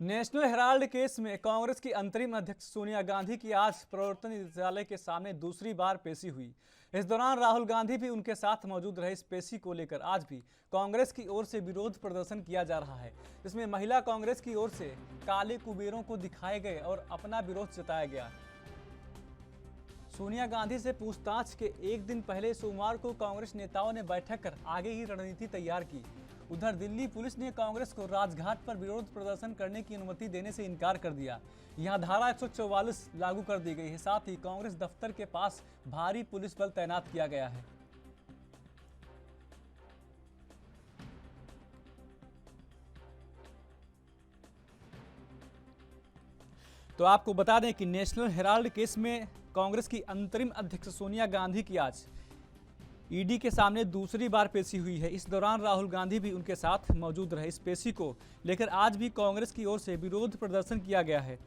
National Herald case में कांग्रेस की अंतरिम अध्यक्ष सोनिया गांधी की आज प्रवर्तन निदेशालय के सामने दूसरी बार पेशी हुई। इस दौरान राहुल गांधी भी उनके साथ मौजूद रहे। इस पेशी को लेकर आज भी कांग्रेस की ओर से विरोध प्रदर्शन किया जा रहा है, जिसमें महिला कांग्रेस की ओर से काले कुबेरों को दिखाए गए और अपना विरोध जताया गया। सोनिया गांधी से पूछताछ के एक दिन पहले सोमवार को कांग्रेस नेताओं ने बैठक कर आगे की रणनीति तैयार की। उधर दिल्ली पुलिस ने कांग्रेस को राजघाट पर विरोध प्रदर्शन करने की अनुमति देने से इनकार कर दिया। यहां धारा 144 लागू कर दी गई है। साथ ही कांग्रेस दफ्तर के पास भारी पुलिस बल तैनात किया गया है। तो आपको बता दें कि नेशनल हेराल्ड केस में कांग्रेस की अंतरिम अध्यक्ष सोनिया गांधी की आज ईडी के सामने दूसरी बार पेशी हुई है। इस दौरान राहुल गांधी भी उनके साथ मौजूद रहे। इस पेशी को लेकर आज भी कांग्रेस की ओर से विरोध प्रदर्शन किया गया है,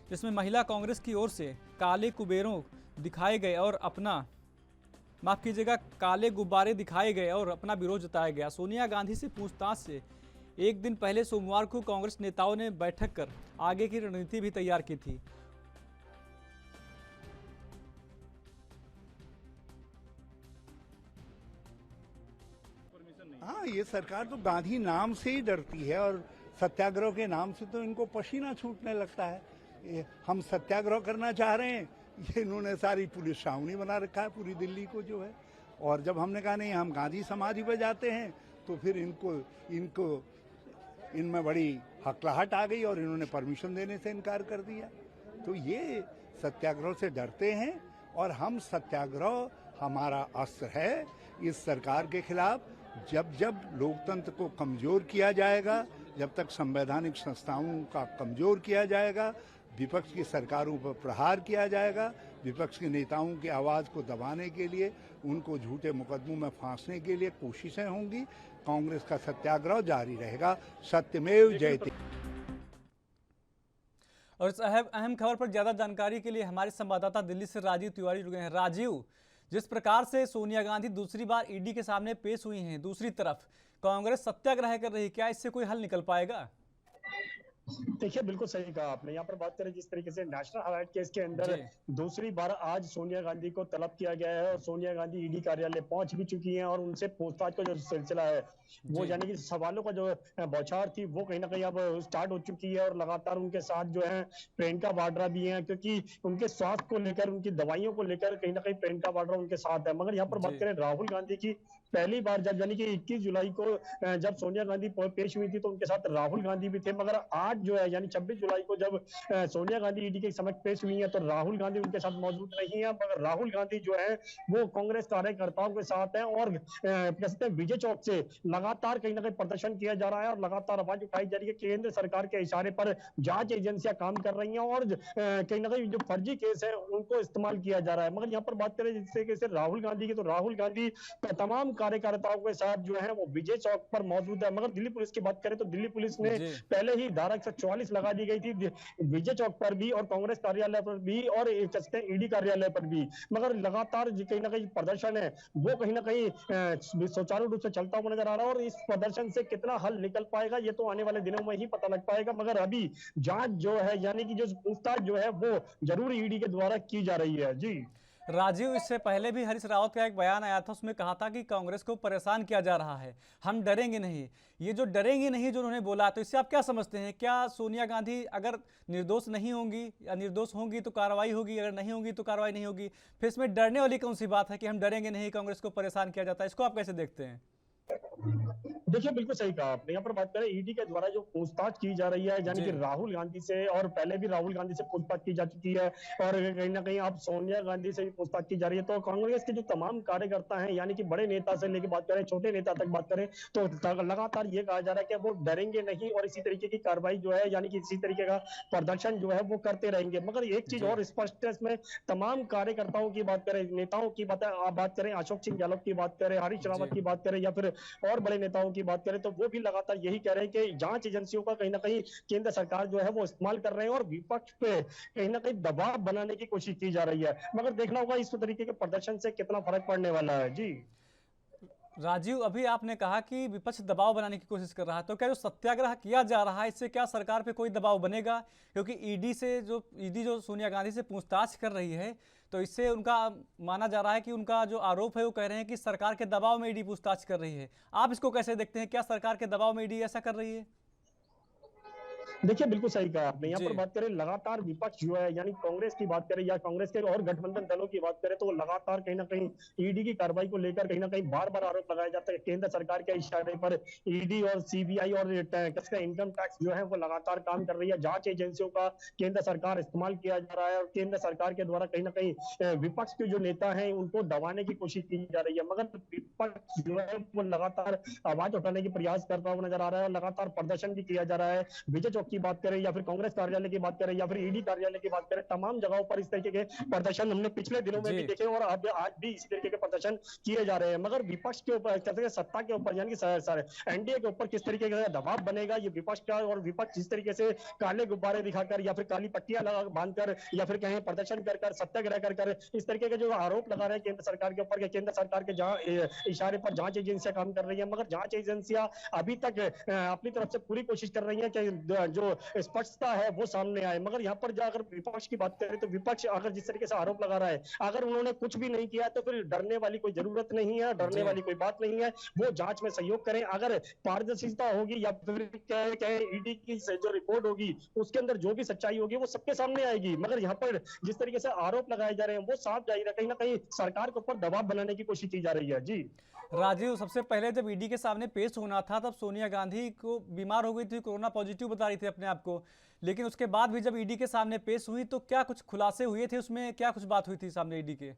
जिसमें महिला कांग्रेस की ओर से काले कुबेरों दिखाए गए और काले गुब्बारे दिखाए गए और अपना विरोध जताया गया। सोनिया गांधी से पूछताछ से एक दिन पहले सोमवार को कांग्रेस नेताओं ने बैठक कर आगे की रणनीति भी तैयार की थी। हाँ, ये सरकार तो गांधी नाम से ही डरती है और सत्याग्रह के नाम से तो इनको पसीना छूटने लगता है। हम सत्याग्रह करना चाह रहे हैं, ये इन्होंने सारी पुलिस छावनी बना रखा है पूरी दिल्ली को जो है। और जब हमने कहा नहीं हम गांधी समाधि पे जाते हैं तो फिर इनमें बड़ी हकलाहट आ गई और इन्होंने परमिशन देने से इनकार कर दिया। तो ये सत्याग्रह से डरते हैं और हम सत्याग्रह हमारा अस्त्र है इस सरकार के खिलाफ। जब जब लोकतंत्र को कमजोर किया जाएगा, जब तक संवैधानिक संस्थाओं का कमजोर किया जाएगा, विपक्ष की सरकारों पर प्रहार किया जाएगा, विपक्ष के नेताओं की आवाज को दबाने के लिए उनको झूठे मुकदमों में फांसने के लिए कोशिशें होंगी, कांग्रेस का सत्याग्रह जारी रहेगा। सत्यमेव जयते। और इस अहम खबर पर ज्यादा जानकारी के लिए हमारे संवाददाता दिल्ली से राजीव तिवारी जुड़ गए हैं। राजीव, जिस प्रकार से सोनिया गांधी दूसरी बार ईडी के सामने पेश हुई हैं, दूसरी तरफ कांग्रेस सत्याग्रह कर रही, क्या इससे कोई हल निकल पाएगा? देखिए, बिल्कुल सही कहा आपने। यहाँ पर बात करें जिस तरीके से नेशनल हेराल्ड केस के अंदर दूसरी बार आज सोनिया गांधी को तलब किया गया है और सोनिया गांधी ईडी कार्यालय पहुंच भी चुकी हैं और उनसे पूछताछ का जो सिलसिला है वो यानी कि सवालों का जो बौछार थी वो कहीं ना कहीं अब स्टार्ट हो चुकी है। और लगातार उनके साथ जो है प्रियंका वाड्रा भी है, क्योंकि उनके स्वास्थ्य को लेकर, उनकी दवाइयों को लेकर कहीं ना कहीं प्रियंका वाड्रा उनके साथ है। मगर यहाँ पर बात करें राहुल गांधी की, पहली बार जब यानी कि 21 जुलाई को जब सोनिया गांधी पेश हुई थी तो उनके साथ राहुल गांधी भी थे। मगर आज जो है यानी 26 जुलाई को जब सोनिया गांधी ईडी के समक्ष पेश हुई है तो राहुल गांधी उनके साथ मौजूद नहीं है। मगर राहुल गांधी जो है वो कांग्रेस कार्यकर्ताओं के साथ है और कहते हैं विजय चौक से लगातार कहीं ना कहीं प्रदर्शन किया जा रहा है और लगातार आवाज उठाई जा रही है। केंद्र सरकार के इशारे पर जांच एजेंसियां काम कर रही हैं और कहीं ना कहीं जो फर्जी केस है उनको इस्तेमाल किया जा रहा है। मगर यहाँ पर बात करें जिस तरीके से राहुल गांधी की, तो राहुल गांधी तमाम कार्यकर्ताओं के साथ जो है वो विजय चौक पर मौजूद है। मगर दिल्ली पुलिस की बात करें तो दिल्ली पुलिस ने पहले ही धारा 144 लगा दी गई थी विजय चौक पर भी और कांग्रेस कार्यालय पर भी और ईडी कार्यालय पर भी। मगर लगातार कहीं ना कहीं प्रदर्शन है वो कहीं ना कहीं सुचारू रूप से चलता हुआ नजर आ रहा है और इस प्रदर्शन से कितना हल निकल पाएगा ये तो आने वाले दिनों में ही पता लग पाएगा। मगर अभी जांच जो है यानी कि जो पूछताछ जो है वो जरूर ईडी के द्वारा की जा रही है। जी राजीव, इससे पहले भी हरीश रावत का एक बयान आया था, उसमें कहा था कि कांग्रेस को परेशान किया जा रहा है, हम डरेंगे नहीं। ये जो डरेंगे नहीं जो उन्होंने बोला, तो इससे आप क्या समझते हैं? क्या सोनिया गांधी अगर निर्दोष नहीं होंगी या निर्दोष होंगी तो कार्रवाई होगी, अगर नहीं होंगी तो कार्रवाई नहीं होगी? फिर इसमें डरने वाली कौन सी बात है कि हम डरेंगे नहीं, कांग्रेस को परेशान किया जाता है? इसको आप कैसे देखते हैं? देखिए, बिल्कुल सही कहा आपने। यहाँ पर बात करें ईडी के द्वारा जो पूछताछ की जा रही है यानी कि राहुल गांधी से, और पहले भी राहुल गांधी से पूछताछ की जा चुकी है और कहीं ना कहीं अब सोनिया गांधी से भी पूछताछ की जा रही है। तो कांग्रेस के जो तमाम कार्यकर्ता हैं यानी कि बड़े नेता से लेकर बात करें छोटे नेता तक बात करें तो लगातार ये कहा जा रहा है कि वो डरेंगे नहीं और इसी तरीके की कार्रवाई जो है यानी कि इसी तरीके का प्रदर्शन जो है वो करते रहेंगे। मगर एक चीज और स्पष्ट है इसमें, तमाम कार्यकर्ताओं की बात करें, नेताओं की बात करें, अशोक सिंह गहलोत की बात करें, हरीश रावत की बात करें या फिर और बड़े नेताओं की बात करें, तो वो भी लगातार यही कह रहे हैं कि जांच एजेंसियों का कहीं ना कहीं केंद्र सरकार जो है वो इस्तेमाल कर रहे हैं और विपक्ष पे कहीं ना कहीं दबाव बनाने की कोशिश की जा रही है। मगर देखना होगा इस तरीके के प्रदर्शन से कितना फर्क पड़ने वाला है। जी राजीव, अभी आपने कहा कि विपक्ष दबाव बनाने की कोशिश कर रहा है, तो क्या जो सत्याग्रह किया जा रहा है इससे क्या सरकार पे कोई दबाव बनेगा? क्योंकि ईडी जो सोनिया गांधी से पूछताछ कर रही है, तो इससे उनका माना जा रहा है कि उनका जो आरोप है वो कह रहे हैं कि सरकार के दबाव में ईडी पूछताछ कर रही है। आप इसको कैसे देखते हैं? क्या सरकार के दबाव में ईडी ऐसा कर रही है? देखिए बिल्कुल सही कहा आपने। यहाँ जी। पर बात करें लगातार विपक्ष जो है यानी कांग्रेस की बात करें या कांग्रेस के और गठबंधन दलों की बात करें तो वो लगातार कहीं ना कहीं ईडी की कार्रवाई को लेकर कहीं ना कहीं बार बार आरोप लगाया जाता है केंद्र सरकार के इशारे पर। ईडी और सीबीआई और इनकम टैक्स जो है वो लगातार काम कर रही है। जांच एजेंसियों का केंद्र सरकार इस्तेमाल किया जा रहा है और केंद्र सरकार के द्वारा कहीं ना कहीं विपक्ष के जो नेता हैं उनको दबाने की कोशिश की जा रही है। मगर विपक्ष जो है वो लगातार आवाज उठाने की प्रयास करता हुआ नजर आ रहा है और लगातार प्रदर्शन भी किया जा रहा है। विजय चौक की बात करें या फिर कांग्रेस कार्यालय की बात करें या फिर ईडी कार्यालय की बात करें, तमाम जगहों पर इस तरीके के प्रदर्शन हमने पिछले दिनों में भी जी। देखे और अब आज भी इसी तरीके के प्रदर्शन किए जा रहे हैं। मगर विपक्ष के ऊपर कहते हैं सत्ता के ऊपर यानी कि एनडीए के ऊपर किस तरीके का दबाव बनेगा ये विपक्ष का, और विपक्ष जिस तरीके से काले गुब्बारे दिखाकर या फिर काली पट्टियां लगा बांधकर या फिर कहीं प्रदर्शन कर सत्याग्रह कर इस तरीके के जो आरोप लगा रहे हैं केंद्र सरकार के ऊपर, केंद्र सरकार के जहां इशारे पर जांच एजेंसियां काम कर रही है, मगर जांच एजेंसियां अभी तक अपनी तरफ से पूरी कोशिश कर रही है कि जो स्पष्टता है वो सामने आए। मगर यहाँ पर अगर विपक्ष की बात करें तो विपक्ष अगर जिस तरीके से आरोप लगा रहा है, अगर उन्होंने कुछ भी नहीं किया तो फिर डरने वाली कोई जरूरत नहीं है, डरने वाली कोई बात नहीं है। वो जांच में सहयोग करें, अगर पारदर्शिता होगी या फिर कहे ईडी की जो रिपोर्ट होगी उसके अंदर जो भी सच्चाई होगी वो सबके सामने आएगी। मगर यहाँ पर जिस तरीके से आरोप लगाए जा रहे हैं वो साफ जाहिर है कहीं ना कहीं सरकार के ऊपर दबाव बनाने की कोशिश की जा रही है। जी राजीव, सबसे पहले जब ईडी के सामने पेश होना था तब सोनिया गांधी को बीमार हो गई थी, कोरोना पॉजिटिव बता रही थी अपने आप को, लेकिन उसके बाद भी जब ईडी के सामने पेश हुई तो क्या कुछ खुलासे हुए थे उसमें? क्या कुछ बात हुई थी सामने ईडी के?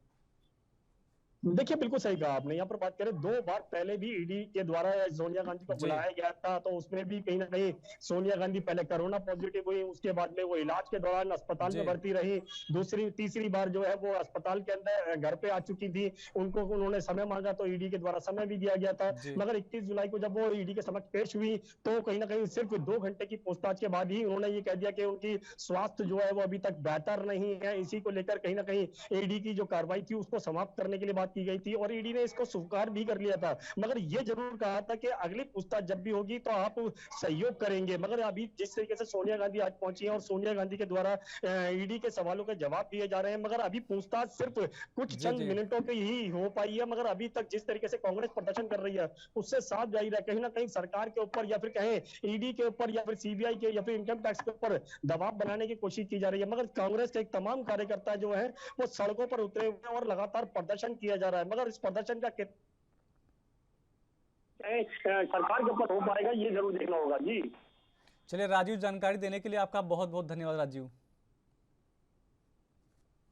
देखिए बिल्कुल सही कहा आपने। यहाँ पर बात करें 2 बार पहले भी ईडी के द्वारा सोनिया गांधी को जी। बुलाया गया था तो उसमें भी कहीं ना कहीं सोनिया गांधी पहले कोरोना पॉजिटिव हुई, उसके बाद में वो इलाज के दौरान अस्पताल में जी। भर्ती रही। तीसरी बार जो है वो अस्पताल के अंदर घर पे आ चुकी थी। उनको उन्होंने समय मांगा तो ईडी के द्वारा समय भी दिया गया था। जी। मगर 21 जुलाई को जब वो ईडी के समक्ष पेश हुई तो कहीं ना कहीं सिर्फ 2 घंटे की पूछताछ के बाद ही उन्होंने ये कह दिया कि उनकी स्वास्थ्य जो है वो अभी तक बेहतर नहीं है। इसी को लेकर कहीं ना कहीं ईडी की जो कार्रवाई थी उसको समाप्त करने के लिए बात की गई थी और ईडी ने इसको स्वीकार भी कर लिया था। मगर ये जरूर कहा था कि अगली पूछताछ जब भी होगी तो आप सहयोग करेंगे। मगर अभी जिस तरीके से सोनिया गांधी आज पहुंची है और सोनिया गांधी के द्वारा ईडी के सवालों के जवाब दिए जा रहे हैं, मगर अभी पूछताछ सिर्फ कुछ जी। चंद जी। मिनटों की ही हो पाई है। मगर अभी तक जिस तरीके से कांग्रेस प्रदर्शन कर रही है उससे साफ जाहिर है कहीं ना कहीं सरकार के ऊपर या फिर कहें ईडी के ऊपर या फिर सीबीआई के या फिर इनकम टैक्स के ऊपर दबाव बनाने की कोशिश की जा रही है। मगर कांग्रेस के तमाम कार्यकर्ता जो है वो सड़कों पर उतरे हुए हैं और लगातार प्रदर्शन किया जा रहा है। मगर इस प्रदर्शन का सरकार के ऊपर हो पाएगा ये जरूर देखना होगा। जी चलिए राजीव, जानकारी देने के लिए आपका बहुत बहुत धन्यवाद राजीव।